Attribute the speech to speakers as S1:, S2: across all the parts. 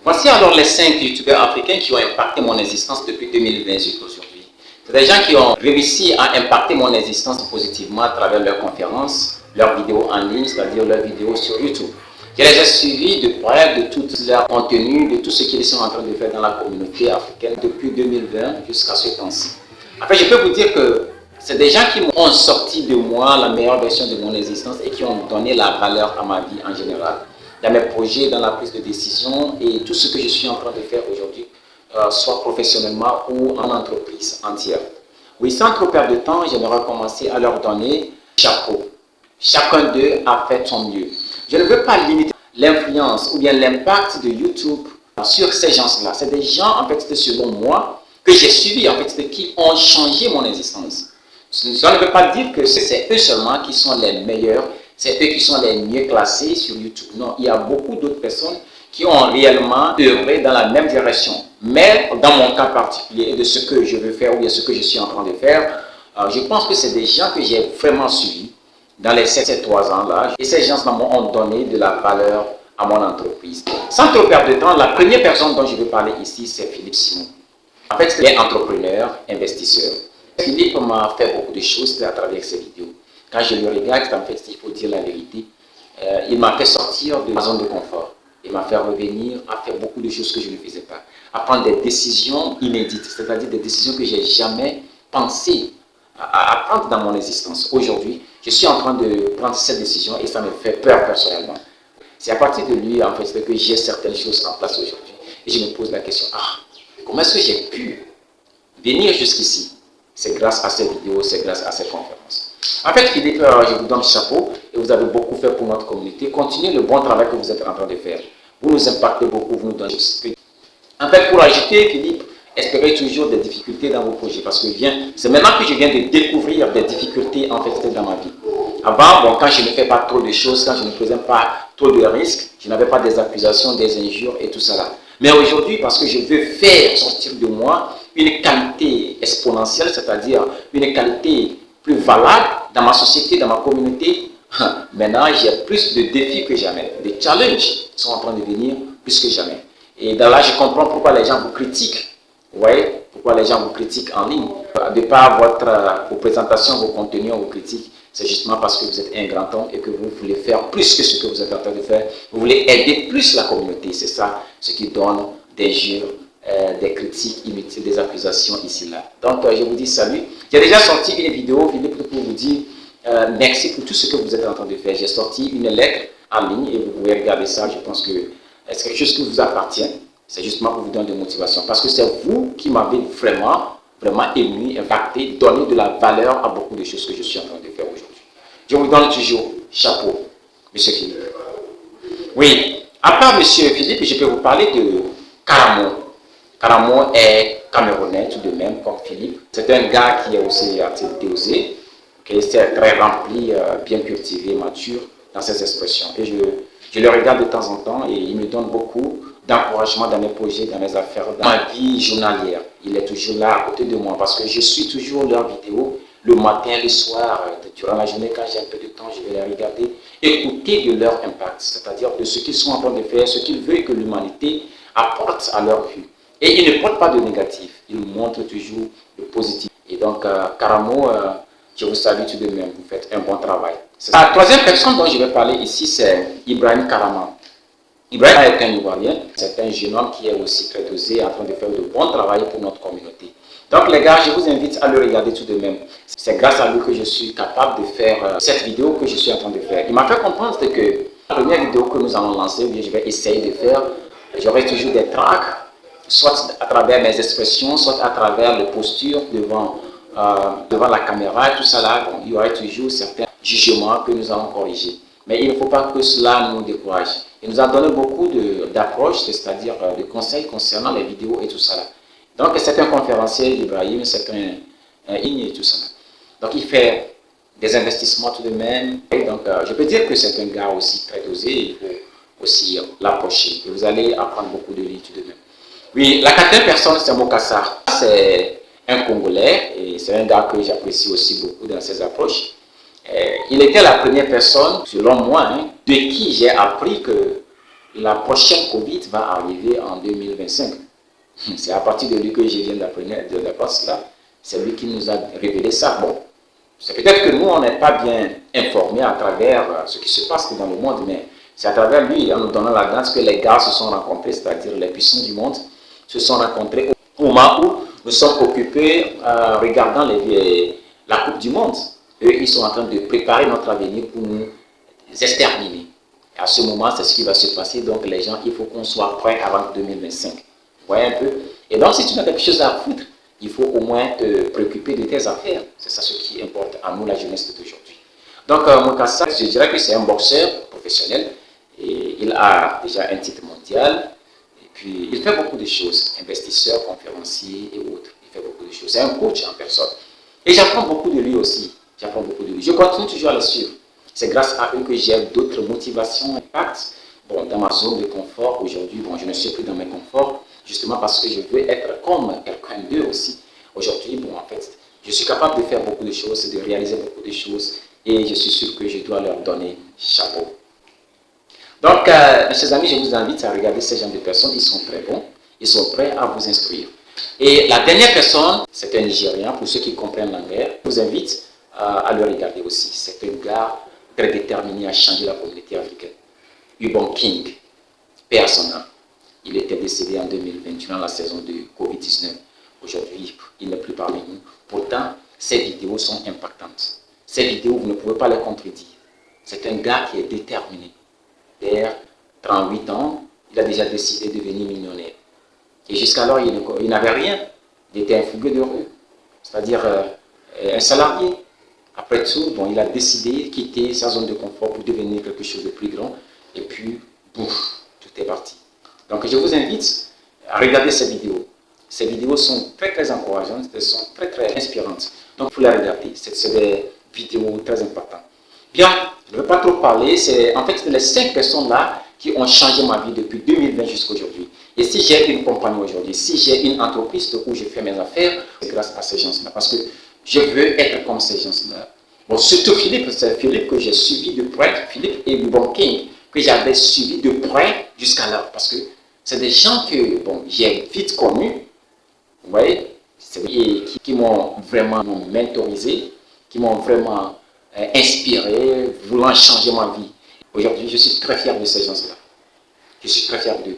S1: Voici alors les 5 youtubeurs africains qui ont impacté mon existence depuis 2020 jusqu'à aujourd'hui. C'est des gens qui ont réussi à impacter mon existence positivement à travers leurs conférences, leurs vidéos en ligne, c'est-à-dire leurs vidéos sur YouTube. Je les ai suivis de près de tout leur contenu, de tout ce qu'ils sont en train de faire dans la communauté africaine depuis 2020 jusqu'à ce temps-ci. Après, je peux vous dire que c'est des gens qui m'ont sorti de moi la meilleure version de mon existence et qui ont donné la valeur à ma vie en général, dans mes projets, dans la prise de décision et tout ce que je suis en train de faire aujourd'hui, soit professionnellement ou en entreprise entière. Oui, sans trop perdre de temps, j'aimerais commencer à leur donner chapeau. Chacun d'eux a fait son mieux. Je ne veux pas limiter l'influence ou bien l'impact de YouTube sur ces gens-là. C'est des gens, en fait, selon moi, que j'ai suivis, en fait, qui ont changé mon existence. Ça ne veut pas dire que c'est eux seulement qui sont les meilleurs, c'est eux qui sont les mieux classés sur YouTube. Non, il y a beaucoup d'autres personnes qui ont réellement œuvré dans la même direction. Mais dans mon cas particulier, de ce que je veux faire ou bien ce que je suis en train de faire, je pense que c'est des gens que j'ai vraiment suivis dans les 7-3 ans-là. Et ces gens-là m'ont donné de la valeur à mon entreprise. Sans trop perdre de temps, la première personne dont je vais parler ici, c'est Philippe Simon. En fait, il est entrepreneur, investisseur. Philippe m'a fait beaucoup de choses à travers ses vidéos. Quand je le regarde, en fait, il faut dire la vérité, il m'a fait sortir de ma zone de confort. Il m'a fait revenir à faire beaucoup de choses que je ne faisais pas. À prendre des décisions inédites, c'est-à-dire des décisions que je n'ai jamais pensé à prendre dans mon existence. Aujourd'hui, je suis en train de prendre cette décision et ça me fait peur personnellement. C'est à partir de lui, en fait, que j'ai certaines choses en place aujourd'hui. Et je me pose la question, comment est-ce que j'ai pu venir jusqu'ici? C'est grâce à ces vidéos, c'est grâce à ces conférences. En fait, Philippe, je vous donne chapeau et vous avez beaucoup fait pour notre communauté. Continuez le bon travail que vous êtes en train de faire. Vous nous impactez beaucoup, vous nous donnez ce que... En fait, pour ajouter, Philippe, espérez toujours des difficultés dans vos projets parce que c'est maintenant que je viens de découvrir des difficultés en fait dans ma vie. Avant, quand je ne fais pas trop de choses, quand je ne faisais pas trop de risques, je n'avais pas des accusations, des injures et tout ça. Mais aujourd'hui, parce que je veux faire sortir de moi une qualité exponentielle, c'est-à-dire une qualité plus valable dans ma société, dans ma communauté, maintenant j'ai plus de défis que jamais. Des challenges sont en train de venir plus que jamais. Et dans là, je comprends pourquoi les gens vous critiquent. Vous voyez pourquoi les gens vous critiquent en ligne. De par vos présentations, vos contenus, vos critiques, c'est justement parce que vous êtes un grand homme et que vous voulez faire plus que ce que vous êtes en train de faire. Vous voulez aider plus la communauté. C'est ça ce qui donne des injures, des critiques inutiles, des accusations ici-là. Donc, je vous dis salut. J'ai déjà sorti une vidéo, Philippe, pour vous dire merci pour tout ce que vous êtes en train de faire. J'ai sorti une lettre en ligne et vous pouvez regarder ça. Je pense que c'est quelque chose qui vous appartient. C'est justement pour vous donner de motivation. Parce que c'est vous qui m'avez vraiment ému, impacté, donné de la valeur à beaucoup de choses que je suis en train de faire aujourd'hui. Je vous donne toujours chapeau, monsieur Philippe. Oui, à part monsieur Philippe, je peux vous parler de Karamo. Karamo est camerounais tout de même, comme Philippe. C'est un gars qui est aussi osé, qui est très rempli, bien cultivé, mature dans ses expressions. Et je le regarde de temps en temps et il me donne beaucoup d'encouragement dans mes projets, dans mes affaires, dans ma vie journalière. Il est toujours là à côté de moi parce que je suis toujours leurs vidéos le matin, le soir, durant la journée, quand j'ai un peu de temps, je vais les regarder, écouter de leur impact, c'est-à-dire de ce qu'ils sont en train de faire, ce qu'ils veulent que l'humanité apporte à leur vie. Et ils ne portent pas de négatif, ils montrent toujours le positif. Et donc, Karamo, je vous salue tout de même, vous faites un bon travail. La troisième personne dont je vais parler ici, c'est Ibrahim Karama. Ibrahim est un Ivoirien, c'est un jeune homme qui est aussi très dosé, en train de faire de bon travail pour notre communauté. Donc les gars, je vous invite à le regarder tout de même. C'est grâce à lui que je suis capable de faire cette vidéo que je suis en train de faire. Il m'a fait comprendre que la première vidéo que nous allons lancer, je vais essayer de faire, j'aurai toujours des tracks, soit à travers mes expressions, soit à travers les postures devant la caméra, tout ça là, bon, il y aura toujours certains jugements que nous allons corriger. Mais il ne faut pas que cela nous décourage. Il nous a donné beaucoup d'approches, c'est-à-dire de conseils concernant les vidéos et tout ça là. Donc c'est un conférencier, Ibrahim, c'est un et tout ça. Donc il fait des investissements tout de même. Et donc je peux dire que c'est un gars aussi très dosé, il faut aussi l'approcher. Et vous allez apprendre beaucoup de lui tout de même. Oui, la quatrième personne, c'est Mokassa. C'est un Congolais et c'est un gars que j'apprécie aussi beaucoup dans ses approches. Il était la première personne, selon moi, de qui j'ai appris que la prochaine Covid va arriver en 2025. C'est à partir de lui que je viens d'apprendre cela. C'est lui qui nous a révélé ça. Bon, c'est peut-être que nous, on n'est pas bien informés à travers ce qui se passe dans le monde, mais c'est à travers lui, en nous donnant la grâce, que les gars se sont rencontrés, c'est-à-dire les puissants du monde, se sont rencontrés au moment où nous sommes occupés regardant la Coupe du Monde. Eux, ils sont en train de préparer notre avenir pour nous exterminer. Et à ce moment, c'est ce qui va se passer. Donc, les gens, il faut qu'on soit prêts avant 2025. Vous voyez un peu? Et donc, si tu n'as quelque chose à foutre, il faut au moins te préoccuper de tes affaires. C'est ça ce qui importe à nous, la jeunesse d'aujourd'hui. Donc, Mokassa, je dirais que c'est un boxeur professionnel. Et il a déjà un titre mondial. Et puis, il fait beaucoup de choses. Investisseur, conférencier et autres. Il fait beaucoup de choses. C'est un coach en personne. Et j'apprends beaucoup de lui aussi. J'apprends beaucoup de lui. Je continue toujours à le suivre. C'est grâce à eux que j'ai d'autres motivations, impacts. Bon, dans ma zone de confort, aujourd'hui, bon, je ne suis plus dans mes conforts, justement parce que je veux être comme quelqu'un d'eux aussi. Aujourd'hui, bon, en fait, je suis capable de faire beaucoup de choses, de réaliser beaucoup de choses, et je suis sûr que je dois leur donner chapeau. Donc, mes chers amis, je vous invite à regarder ces genres de personnes. Ils sont très bons. Ils sont prêts à vous instruire. Et la dernière personne, c'est un Nigérian. Pour ceux qui comprennent l'anglais, je vous invite à le regarder aussi. C'est un gars très déterminé à changer la communauté africaine. Ubon King, paix à son âme. Il était décédé en 2020 durant la saison de Covid-19. Aujourd'hui, il n'est plus parmi nous. Pourtant, ces vidéos sont impactantes. Ces vidéos, vous ne pouvez pas les contredire. C'est un gars qui est déterminé. Vers 38 ans, il a déjà décidé de devenir millionnaire. Et jusqu'alors, il n'avait rien. Il était un fougueux de rue, c'est-à-dire un salarié. Après tout, bon, il a décidé de quitter sa zone de confort pour devenir quelque chose de plus grand. Et puis, bouf, tout est parti. Donc, je vous invite à regarder ces vidéos. Ces vidéos sont très, très encourageantes. Elles sont très, très inspirantes. Donc, il faut les regarder. C'est des vidéos très impactantes. Bien, je ne veux pas trop parler. C'est en fait les 5 personnes là qui ont changé ma vie depuis 2020 jusqu'à aujourd'hui. Et si j'ai une compagnie aujourd'hui, si j'ai une entreprise où je fais mes affaires, c'est grâce à ces gens-là. Parce que je veux être comme ces gens-là. Bon, surtout Philippe, c'est Philippe que j'ai suivi de près, Philippe et Ubon King, que j'avais suivi de près jusqu'à là. Parce que c'est des gens que bon, j'ai vite connus, vous voyez, qui m'ont vraiment mentorisé, qui m'ont vraiment inspiré, voulant changer ma vie. Aujourd'hui, je suis très fier de ces gens-là. Je suis très fier d'eux.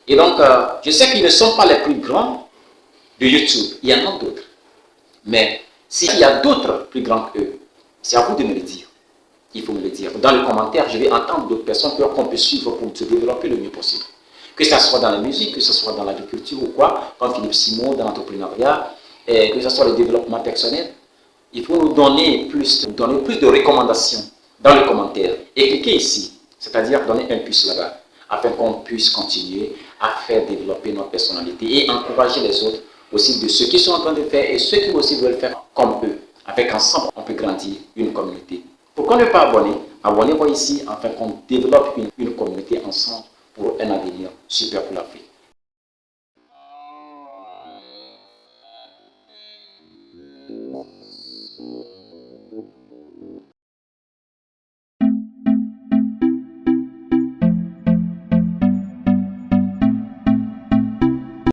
S1: Et donc, je sais qu'ils ne sont pas les plus grands de YouTube. Il y en a d'autres. Mais s'il y a d'autres plus grands qu'eux, c'est à vous de me le dire. Il faut me le dire. Dans les commentaires, je vais entendre d'autres personnes qu'on peut suivre pour se développer le mieux possible. Que ce soit dans la musique, que ce soit dans l'agriculture ou quoi, comme Philippe Simon, dans l'entrepreneuriat, que ce soit le développement personnel. Il faut nous donner plus de recommandations dans les commentaires. Et cliquez ici, c'est-à-dire donner un pouce là-bas, afin qu'on puisse continuer à faire développer notre personnalité et encourager les autres aussi de ceux qui sont en train de faire et ceux qui aussi veulent faire comme eux. Avec ensemble, on peut grandir une communauté. Pourquoi ne pas abonner? Abonnez-vous ici afin qu'on développe une communauté ensemble pour un avenir super pour l'Afrique.